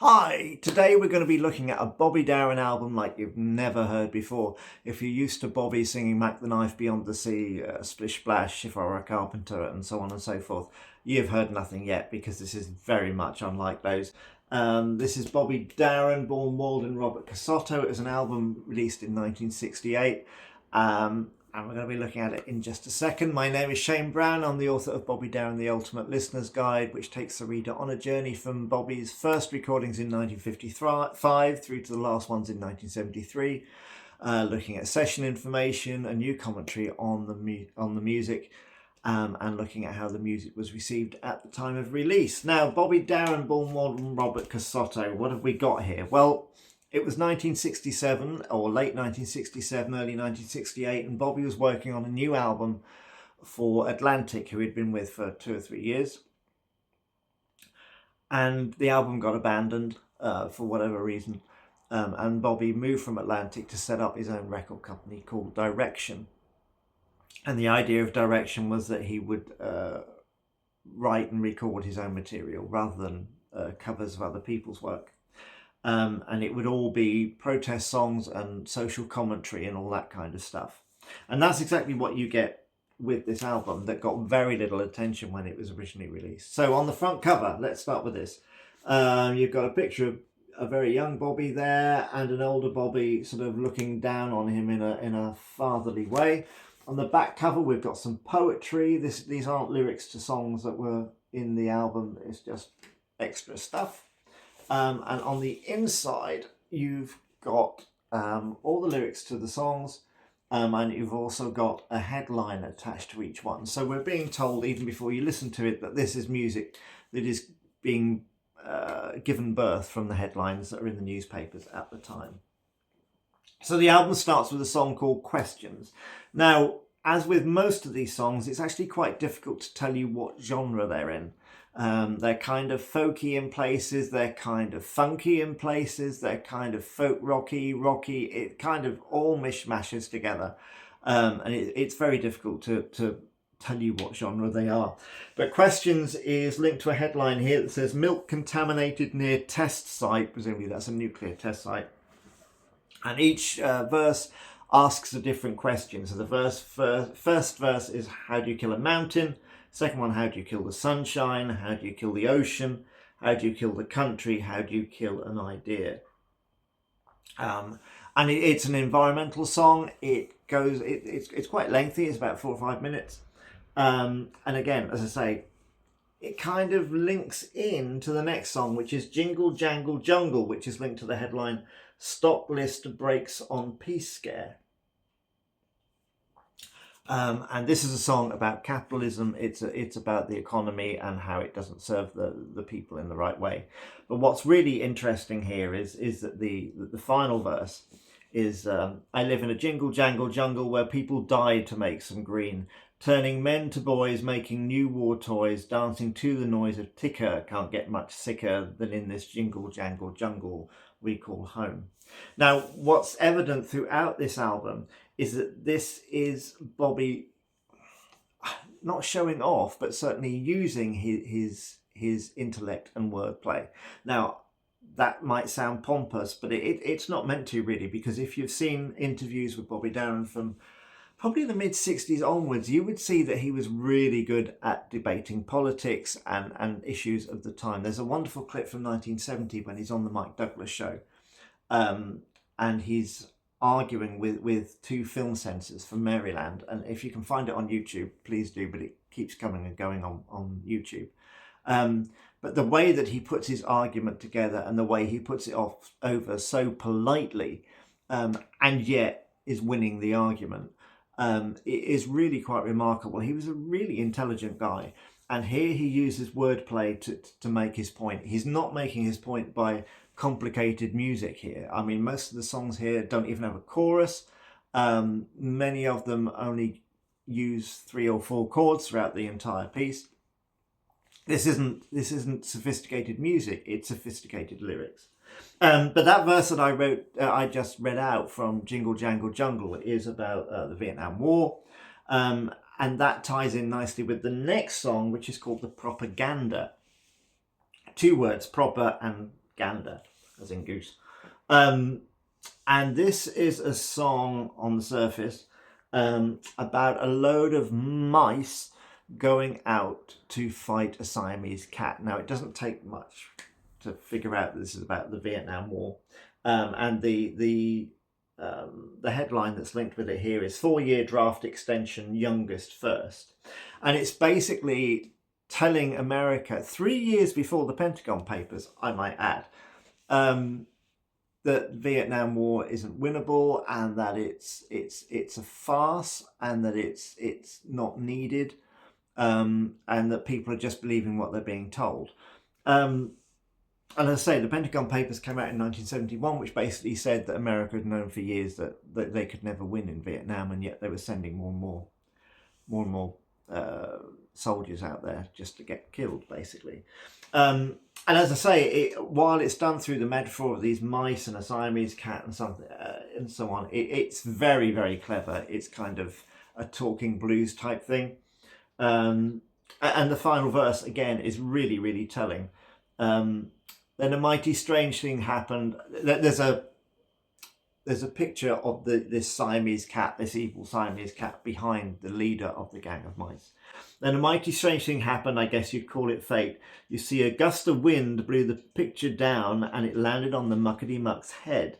Hi, today we're going to be looking at a Bobby Darin album like you've never heard before. If you're used to Bobby singing Mac the Knife, Beyond the Sea, Splish Splash, If I Were a Carpenter, and so on and so forth, you've heard nothing yet because this is very much unlike those. This is Bobby Darin, born Walden Robert Cassotto. It was an album released in 1968. And we're going to be looking at it in just a second. My name is Shane Brown. I'm the author of Bobby Darin, The Ultimate Listener's Guide, which takes the reader on a journey from Bobby's first recordings in 1955 through to the last ones in 1973, looking at session information, a new commentary on the music, and looking at how the music was received at the time of release. Now, Bobby Darin, born Walden Robert Cassotto, what have we got here? Well, it was 1967, or late 1967, early 1968, and Bobby was working on a new album for Atlantic, who he'd been with for 2 or 3 years. And the album got abandoned for whatever reason. And Bobby moved from Atlantic to set up his own record company called Direction. And the idea of Direction was that he would write and record his own material rather than covers of other people's work. And it would all be protest songs and social commentary and all that kind of stuff. And that's exactly what you get with this album that got very little attention when it was originally released. So on the front cover, let's start with this. You've got a picture of a very young Bobby there and an older Bobby sort of looking down on him in a fatherly way. On the back cover, we've got some poetry. These aren't lyrics to songs that were in the album. It's just extra stuff. And on the inside, you've got all the lyrics to the songs, and you've also got a headline attached to each one. So we're being told, even before you listen to it, that this is music that is being given birth from the headlines that are in the newspapers at the time. So the album starts with a song called Questions. Now, as with most of these songs, it's actually quite difficult to tell you what genre they're in. They're kind of folky in places, they're kind of funky in places, they're kind of folk rocky, it kind of all mishmashes together. And it's very difficult to tell you what genre they are. But Questions is linked to a headline here that says milk contaminated near test site, presumably that's a nuclear test site. And each verse asks a different question. So the first verse is, how do you kill a mountain? Second one, how do you kill the sunshine? How do you kill the ocean? How do you kill the country? How do you kill an idea? And it's an environmental song. It's quite lengthy. It's about 4 or 5 minutes. And again, as I say, it kind of links in to the next song, which is Jingle Jangle Jungle, which is linked to the headline, Stop List Breaks on Peace Scare. And this is a song about capitalism. It's about the economy and how it doesn't serve the people in the right way. But what's really interesting here is that the final verse is, I live in a jingle jangle jungle where people died to make some green, turning men to boys, making new war toys, dancing to the noise of ticker, can't get much sicker than in this jingle jangle jungle we call home. Now, what's evident throughout this album is that this is Bobby not showing off, but certainly using his intellect and wordplay. Now, that might sound pompous, but it's not meant to really, because if you've seen interviews with Bobby Darin from probably the mid-60s onwards, you would see that he was really good at debating politics and issues of the time. There's a wonderful clip from 1970 when he's on the Mike Douglas show, and he's arguing with 2 film censors from Maryland. And if you can find it on YouTube, please do, but it keeps coming and going on YouTube. But the way that he puts his argument together and the way he puts it over so politely, and yet is winning the argument, it is really quite remarkable. He was a really intelligent guy, and here he uses wordplay to make his point. He's not making his point by complicated music here. I mean, most of the songs here don't even have a chorus. Many of them only use 3 or 4 chords throughout the entire piece. This isn't sophisticated music, it's sophisticated lyrics. But that verse that I just read out from Jingle Jangle Jungle is about the Vietnam War. And that ties in nicely with the next song, which is called The Propaganda. 2 words, proper and gander, as in goose. And this is a song on the surface about a load of mice going out to fight a Siamese cat. Now, it doesn't take much to figure out that this is about the Vietnam War. And the headline that's linked with it here is 4-year draft extension, youngest first. And it's basically telling America 3 years before the Pentagon Papers, I might add, that Vietnam War isn't winnable, and that it's a farce, and that it's not needed, and that people are just believing what they're being told. And as I say, the Pentagon Papers came out in 1971, which basically said that America had known for years that they could never win in Vietnam, and yet they were sending more and more soldiers out there just to get killed, basically. And as I say, while it's done through the metaphor of these mice and a Siamese cat and something and so on, it's very, very clever. It's kind of a talking blues type thing. And the final verse, again, is really, really telling. Then a mighty strange thing happened. There's a picture of this Siamese cat, this evil Siamese cat, behind the leader of the gang of mice. Then a mighty strange thing happened, I guess you'd call it fate. You see, a gust of wind blew the picture down, and it landed on the muckety muck's head.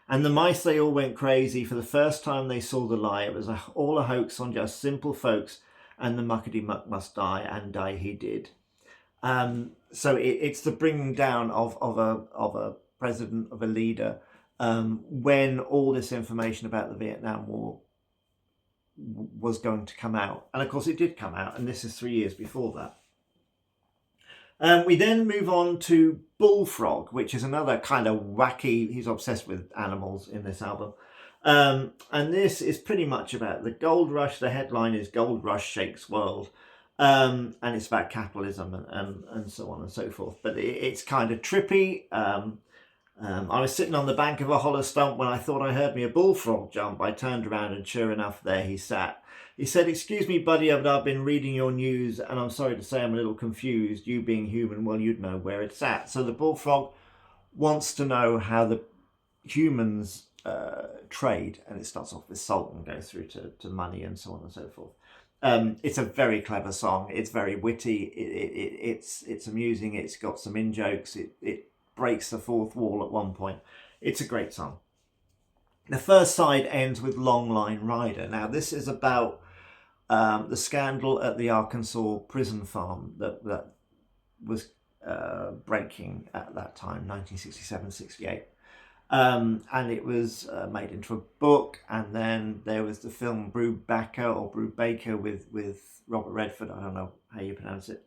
And the mice, they all went crazy. For the first time they saw the lie. It was all a hoax on just simple folks, and the muckety muck must die, and die he did. So it's the bringing down of a president, of a leader, when all this information about the Vietnam War was going to come out. And of course it did come out, and this is 3 years before that. We then move on to Bullfrog, which is another kind of wacky, he's obsessed with animals in this album. And this is pretty much about the gold rush. The headline is Gold Rush Shakes World. And it's about capitalism and so on and so forth. But it's kind of trippy. I was sitting on the bank of a hollow stump when I thought I heard me a bullfrog jump. I turned around, and sure enough, there he sat. He said, "Excuse me, buddy, but I've been reading your news, and I'm sorry to say I'm a little confused. You being human, well, you'd know where it's at." So the bullfrog wants to know how the humans trade, and it starts off with salt and goes through to money and so on and so forth. It's a very clever song. It's very witty. It's amusing. It's got some in-jokes. It breaks the fourth wall at one point. It's a great song. The first side ends with Long Line Rider. Now, this is about the scandal at the Arkansas prison farm that was breaking at that time, 1967-68. And it was made into a book, and then there was the film Brubaker with Robert Redford. I don't know how you pronounce it.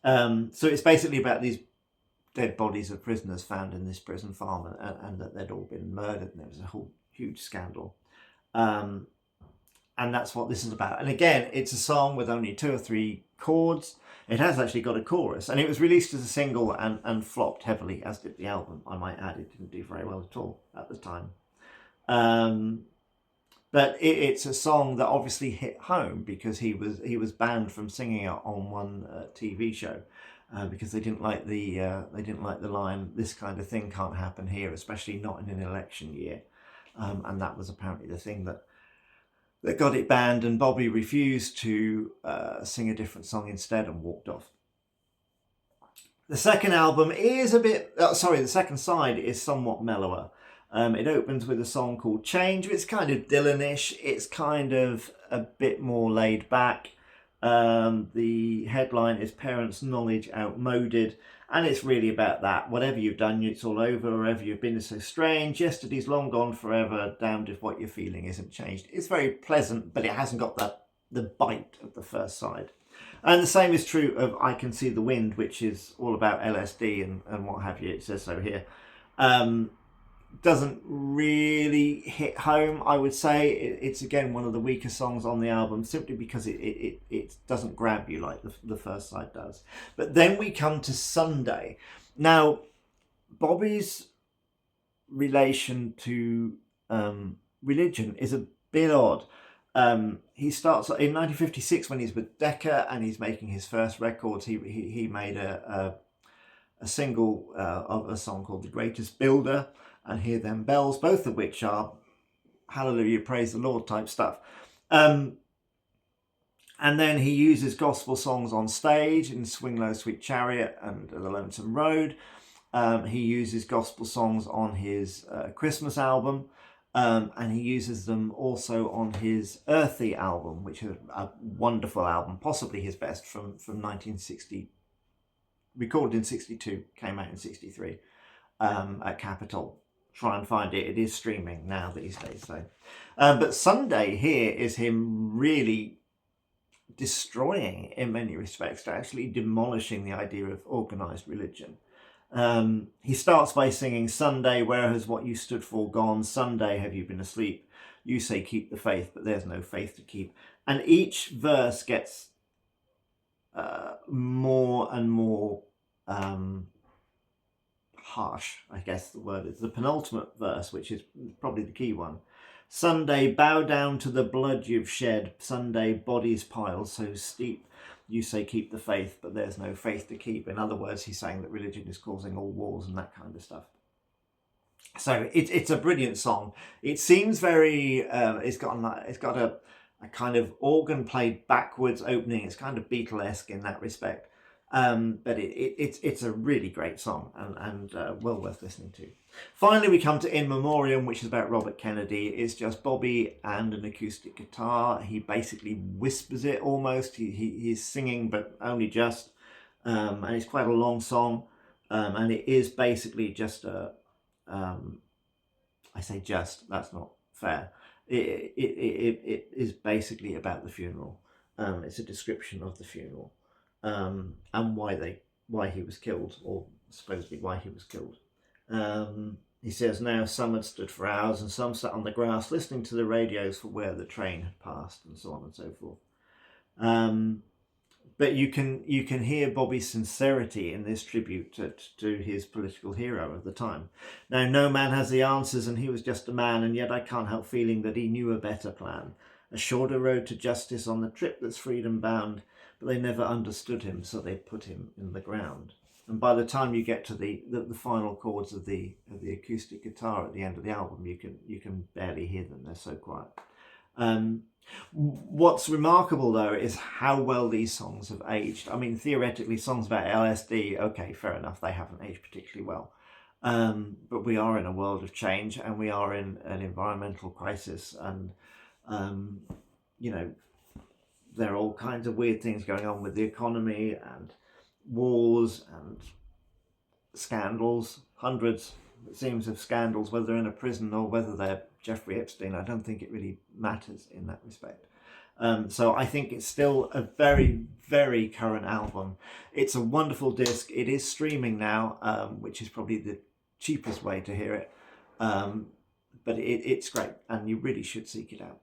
So it's basically about these dead bodies of prisoners found in this prison farm, and that they'd all been murdered, and there was a whole huge scandal. And that's what this is about. And again, it's a song with only 2 or 3 chords. It has actually got a chorus, and it was released as a single and flopped heavily, as did the album. I might add, it didn't do very well at all at the time. But it's a song that obviously hit home because he was banned from singing it on one TV show because they didn't like the line, "This kind of thing can't happen here, especially not in an election year," and that was apparently the thing that got it banned, and Bobby refused to sing a different song instead and walked off. The second album is the second side is somewhat mellower. It opens with a song called Change. It's kind of Dylan-ish. It's kind of a bit more laid back. The headline is Parents' Knowledge Outmoded. And it's really about that. Whatever you've done, it's all over. Wherever you've been is so strange. Yesterday's long gone forever. Damned if what you're feeling isn't changed. It's very pleasant, but it hasn't got the bite of the first side. And the same is true of I Can See the Wind, which is all about LSD and what have you. It says so here. Doesn't really hit home, I would say. It's again one of the weaker songs on the album, simply because it doesn't grab you like the first side does. But then we come to Sunday. Now, Bobby's relation to religion is a bit odd. He starts in 1956 when he's with Decca and he's making his first records. He made a a single of a song called The Greatest Builder and Hear Them Bells, both of which are hallelujah, praise the Lord type stuff. And then he uses gospel songs on stage in Swing Low, Sweet Chariot and The Lonesome Road. He uses gospel songs on his Christmas album, and he uses them also on his Earthy album, which is a wonderful album, possibly his best from 1960, recorded in 62, came out in 63 at Capitol. Try and find it. It is streaming now these days. So, but Sunday here is him really destroying, in many respects, actually demolishing the idea of organised religion. He starts by singing, Sunday, where has what you stood for gone? Sunday, have you been asleep? You say keep the faith, but there's no faith to keep. And each verse gets more and more harsh, I guess the word is. The penultimate verse, which is probably the key one. Sunday, bow down to the blood you've shed. Sunday, bodies piled so steep. You say keep the faith, but there's no faith to keep. In other words, he's saying that religion is causing all wars and that kind of stuff. So it's a brilliant song. It seems very, it's got a kind of organ played backwards opening. It's kind of Beatlesque in that respect. But it's a really great song and well worth listening to. Finally, we come to In Memoriam, which is about Robert Kennedy. It's just Bobby and an acoustic guitar. He basically whispers it almost. He's singing, but only just. And it's quite a long song. And it is basically just a... I say just, that's not fair. It is basically about the funeral. It's a description of the funeral. And why he was killed, or supposedly why he was killed. He says, now some had stood for hours and some sat on the grass listening to the radios for where the train had passed, and so on and so forth. But you can hear Bobby's sincerity in this tribute to his political hero of the time. Now, no man has the answers, and he was just a man, and yet I can't help feeling that he knew a better plan, a shorter road to justice on the trip that's freedom bound. But they never understood him, so they put him in the ground. And by the time you get to the final chords of the acoustic guitar at the end of the album, you can barely hear them. They're so quiet. What's remarkable though is how well these songs have aged. I mean, theoretically, songs about LSD, okay, fair enough, they haven't aged particularly well. But we are in a world of change, and we are in an environmental crisis, and you know. There are all kinds of weird things going on with the economy and wars and scandals, hundreds, it seems, of scandals, whether they're in a prison or whether they're Jeffrey Epstein. I don't think it really matters in that respect. So I think it's still a very, very current album. It's a wonderful disc. It is streaming now, which is probably the cheapest way to hear it. But it's great, and you really should seek it out.